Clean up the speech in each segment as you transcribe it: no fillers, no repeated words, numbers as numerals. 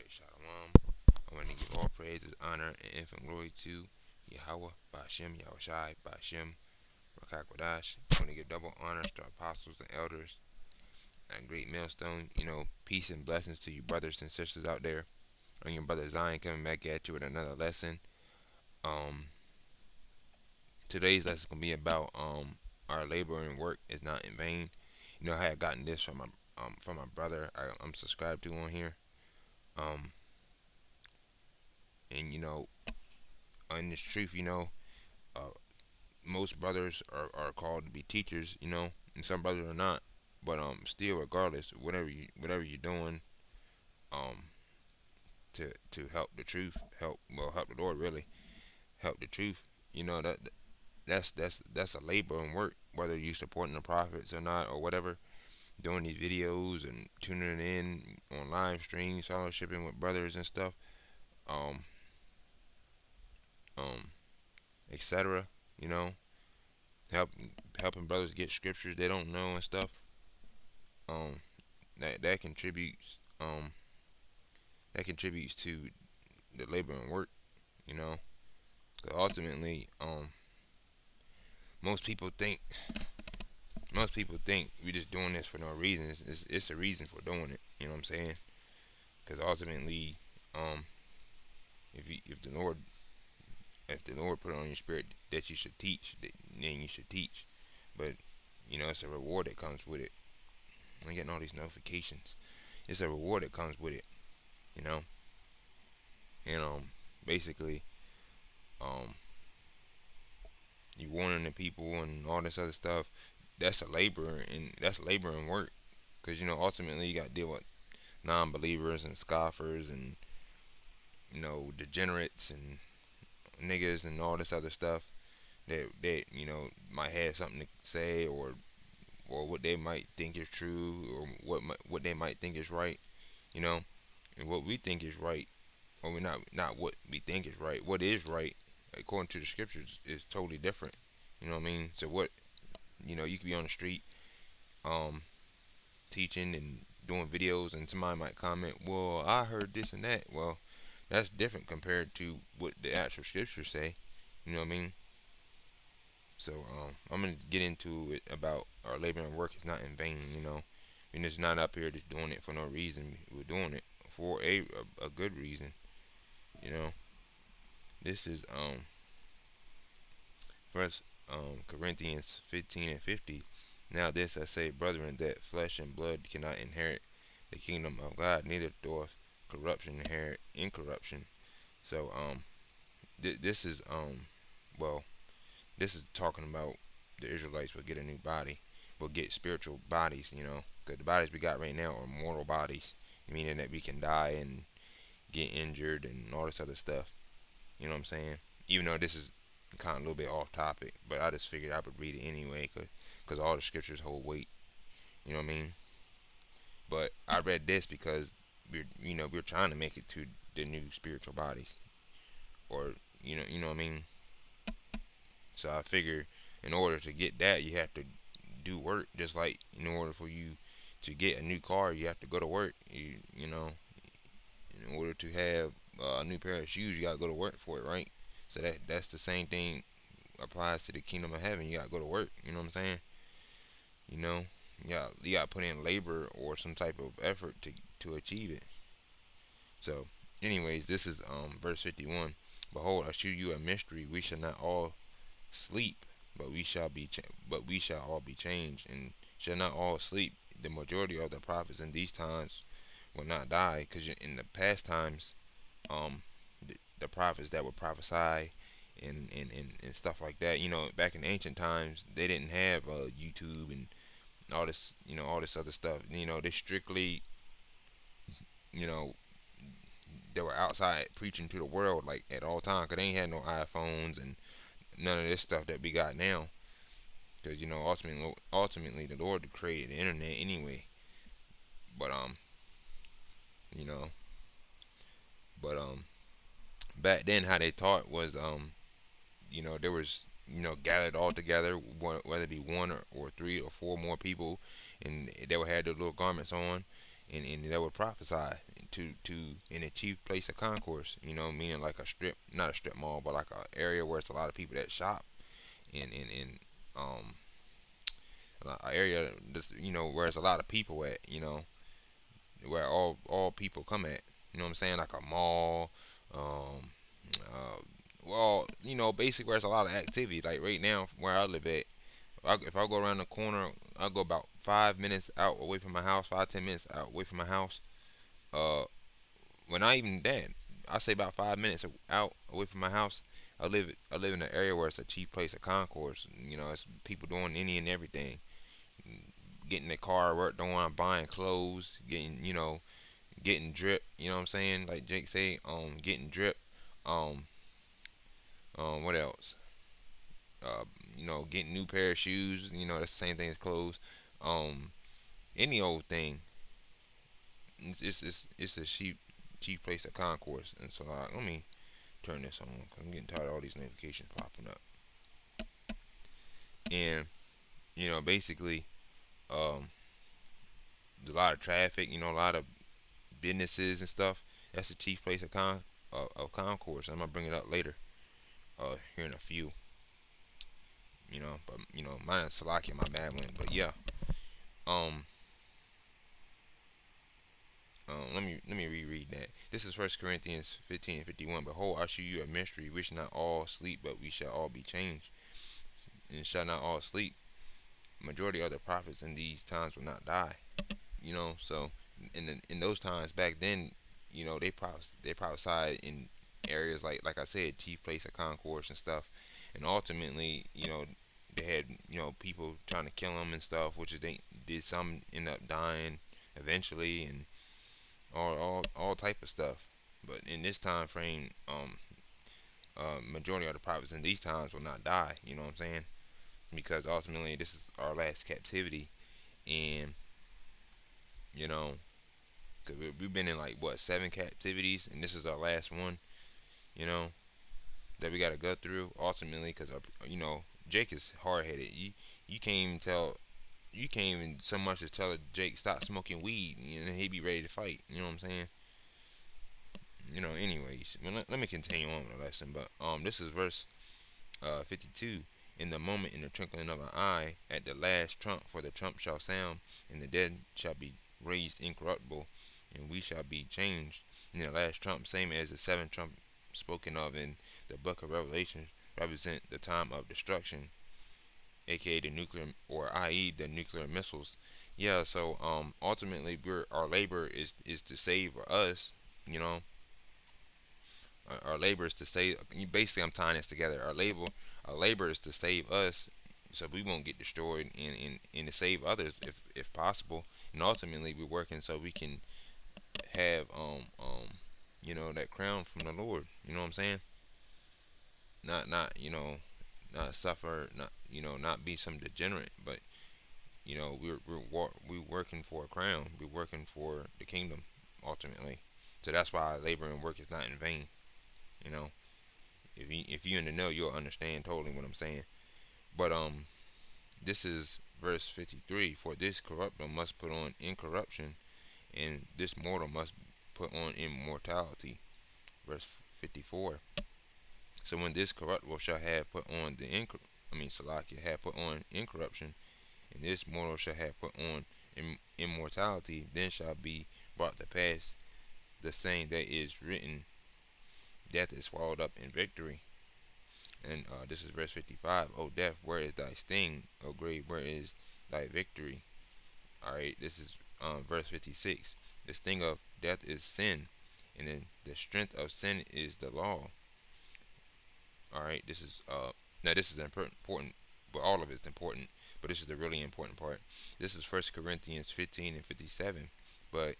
Shalom. I want to give all praises, honor, and infinite glory to Yahweh, Ba'ashem, Yahushai, Ba'ashem, Rakakwadash. I want to give double honors to our apostles and elders and great millstone. Peace and blessings to you brothers and sisters out there. And your brother Zion coming back at you with another lesson. Um, Today's lesson is gonna be about our labor and work is not in vain. I had gotten this from my brother I'm subscribed to on here. Um, and in this truth, uh, most brothers are called to be teachers, and some brothers are not. But still, regardless, whatever you're doing, um, to help the truth, help the Lord really, help the truth. That's a labor and work, whether you're supporting the prophets or not or whatever. Doing these videos and tuning in on live streams, fellowshipping with brothers and stuff, um, um, etc. You know, help helping brothers get scriptures they don't know and stuff. Um, that contributes to the labor and work. You know, 'cause ultimately, most people think most people think we're just doing this for no reason. It's a reason for doing it. You know what I'm saying? Because ultimately, um, if the Lord put it on your spirit that you should teach, then you should teach. But it's a reward that comes with it. I'm getting all these notifications. It's a reward that comes with it. You know, and basically, um, you warning the people and all this other stuff. That's labor and work. Because ultimately you got to deal with non-believers and scoffers and degenerates and niggas and all this other stuff that might have something to say or what they might think is true or what they might think is right, you know, and what we think is right, or we not what we think is right. What is right according to the scriptures is totally different. You know what I mean? So what you could be on the street um teaching and doing videos and somebody might comment, well, I heard this and that. Well, that's different compared to what the actual scriptures say. You know what I mean? So I'm gonna get into it about our labor and work is not in vain. We're just not up here just doing it for no reason. We're doing it for a good reason. You know, this is First Corinthians 15:50. Now this I say, brethren, that flesh and blood cannot inherit the kingdom of God, neither doth corruption inherit incorruption. So this is well, this is talking about the Israelites will get a new body, will get spiritual bodies, because the bodies we got right now are mortal bodies, meaning that we can die and get injured and all this other stuff. You know what I'm saying? Even though this is kind of a little bit off topic, but I just figured I would read it anyway, cause all the scriptures hold weight. You know what I mean? But I read this because we're trying to make it to the new spiritual bodies, or you know what I mean. So I figure in order to get that, you have to do work. Just like in order for you to get a new car, you have to go to work. You know, in order to have a new pair of shoes, you gotta go to work for it, right? So that's the same thing applies to the kingdom of heaven. You gotta go to work. You know what I'm saying? You know, you gotta put in labor or some type of effort to achieve it. So, anyways, this is verse 51. Behold, I shew you a mystery. We shall not all sleep, but we shall all be changed, and shall not all sleep. The majority of the prophets in these times will not die, because in the past times, the prophets that would prophesy and stuff like that. Back in ancient times, they didn't have YouTube and all this other stuff. They strictly, you know, they were outside preaching to the world like at all times, because they ain't had no iPhones and none of this stuff that we got now. Because ultimately, the Lord created the internet anyway. But you know, but back then, how they taught was there was gathered all together, whether it be one or three or four more people, and they would have their little garments on, and they would prophesy. to in a chief place of concourse. Meaning like a strip, not a strip mall, but like a area where it's a lot of people that shop in um a area that's, where there's a lot of people at. Where all people come at. You know what I'm saying? Like a mall. Um, well, basically where there's a lot of activity. Like right now, where I live at, if I go around the corner, I go about 5 minutes out away from my house, 5 10 minutes out away from my house. Uh, when I even that, I say about 5 minutes out away from my house. I live in an area where it's a cheap place of concourse. It's people doing any and everything, getting their car worked on, buying clothes, getting drip. You know what I'm saying? Like Jake say, getting drip. Um, what else? Uh, getting new pair of shoes. That's the same thing as clothes. Um, any old thing. It's a cheap place of concourse. And so let me turn this on, 'cause I'm getting tired of all these notifications popping up. And basically, um, a lot of traffic. A lot of businesses and stuff. That's the chief place of concourse. I'm gonna bring it up later. Here in a few. But mine is Salakia, my bad one. But yeah. Um. Let me reread that. This is First Corinthians 15:51. Behold, I shew you a mystery. We shall not all sleep, but we shall all be changed. And shall not all sleep. Majority of the prophets in these times will not die. So in those times back then, they prophesied in areas like I said, chief place of concourse and stuff, and ultimately, they had people trying to kill them and stuff, which they did. Some end up dying eventually, and all type of stuff. But in this time frame, majority of the prophets in these times will not die. You know what I'm saying? Because ultimately, this is our last captivity, and you know, cause we've been in like what 7 captivities, and this is our last one. You know that we got to go through ultimately, because Jake is hard headed. You can't even tell. You can't even so much as tell Jake stop smoking weed, and he be ready to fight. You know what I'm saying? Anyways, well, let me continue on with the lesson. But this is verse 52. In the moment, in the twinkling of an eye, at the last trump, for the trump shall sound, and the dead shall be raised incorruptible, and we shall be changed. And the last trump, same as the seventh trump spoken of in the book of Revelation, represent the time of destruction, aka the nuclear, or i.e. the nuclear missiles. Yeah. So ultimately, our labor is to save us. You know, our labor is to save. Basically, I'm tying this together. Our labor is to save us, so we won't get destroyed, and to save others if possible. And ultimately, we're working so we can have that crown from the Lord. You know what I'm saying? Not not suffer, not be some degenerate, but we're working for a crown. We're working for the kingdom ultimately. So that's why labor and work is not in vain. You know, if you in the know, you'll understand totally what I'm saying. But this is verse 53. For this corruptible must put on incorruption, and this mortal must put on immortality. Verse 54. So when this corruptible shall have put on Salakia have put on incorruption, and this mortal shall have put on immortality, then shall be brought to pass the saying that is written, death is swallowed up in victory. And this is verse 55. O death, where is thy sting? O grave, where is thy victory? Alright, this is verse 56. The sting of death is sin, and then the strength of sin is the law. Alright, this is now this is important, but all of it's important, but this is the really important part. This is First Corinthians 15:57. But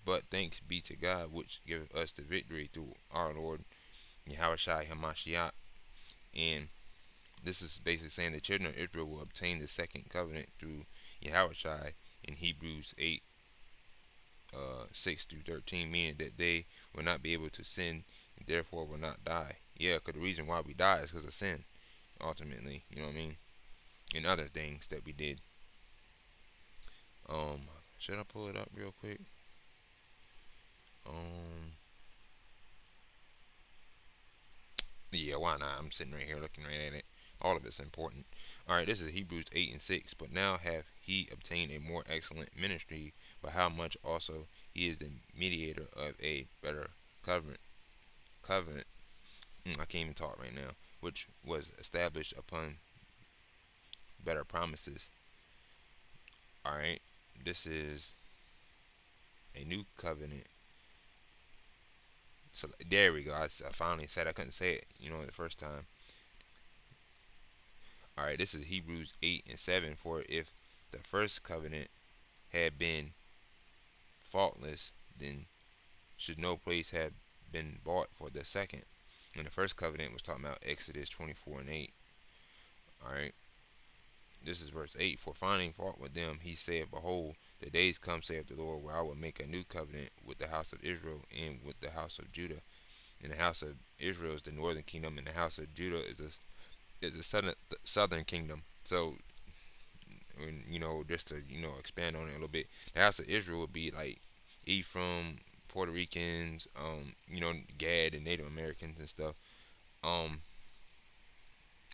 but thanks be to God, which giveth us the victory through our Lord Yahushua Hamashiach. And this is basically saying the children of Israel will obtain the second covenant through Yahushua in Hebrews 8, 6 through 13, meaning that they will not be able to sin and therefore will not die. Yeah, because the reason why we die is because of sin, ultimately. You know what I mean? And other things that we did. Should I pull it up real quick? Um, yeah, why not? I'm sitting right here looking right at it. All of it's important. All right, this is Hebrews 8:6. But now have he obtained a more excellent ministry, but how much also he is the mediator of a better covenant. Covenant. I can't even talk right now. Which was established upon better promises. All right, this is a new covenant. So there we go. I finally said I couldn't say it. The first time. All right, this is Hebrews 8:7. For if the first covenant had been faultless, then should no place have been bought for the second. And the first covenant was talking about Exodus 24:8. All right, this is verse 8. For finding fault with them, he said, Behold, the days come, saith the Lord, where I will make a new covenant with the house of Israel and with the house of Judah. And the house of Israel is the northern kingdom, and the house of Judah is a southern kingdom. So, just to expand on it a little bit, the house of Israel would be like Ephraim, Puerto Ricans, Gad and Native Americans and stuff. Um,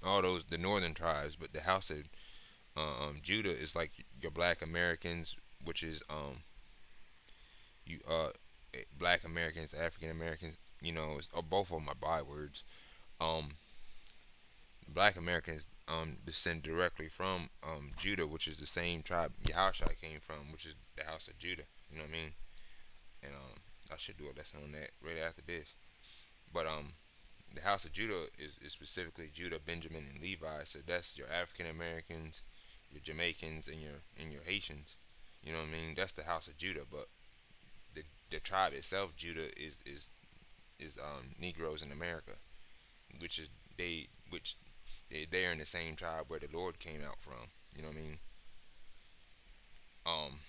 all those the northern tribes, but the house of Judah is like your Black Americans, which is you Black Americans, African Americans. Both of them are bywords. Um, Black Americans descend directly from Judah, which is the same tribe Yahushua came from, which is the house of Judah. You know what I mean? And I should do a lesson on that right after this. But the house of Judah is specifically Judah, Benjamin, and Levi. So that's your African Americans, your Jamaicans, and your Haitians. You know what I mean? That's the house of Judah. But the tribe itself, Judah, is Negroes in America, which is they're in the same tribe where the Lord came out from. You know what I mean? Um,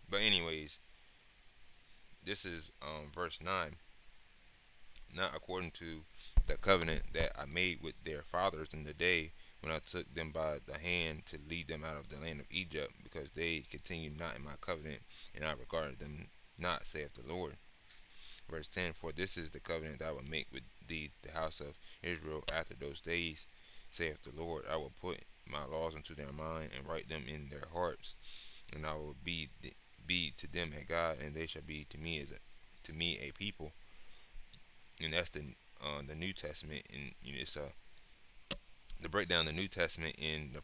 but anyways, this is verse 9. Not according to the covenant that I made with their fathers in the day when I took them by the hand to lead them out of the land of Egypt, because they continued not in my covenant, and I regarded them not, saith the Lord. Verse 10. For this is the covenant that I will make with thee, the house of Israel, after those days, saith the Lord. I will put my laws into their mind and write them in their hearts, and I will be to them a God, and they shall be to me a people. And that's the New Testament, and it's to break down the New Testament in the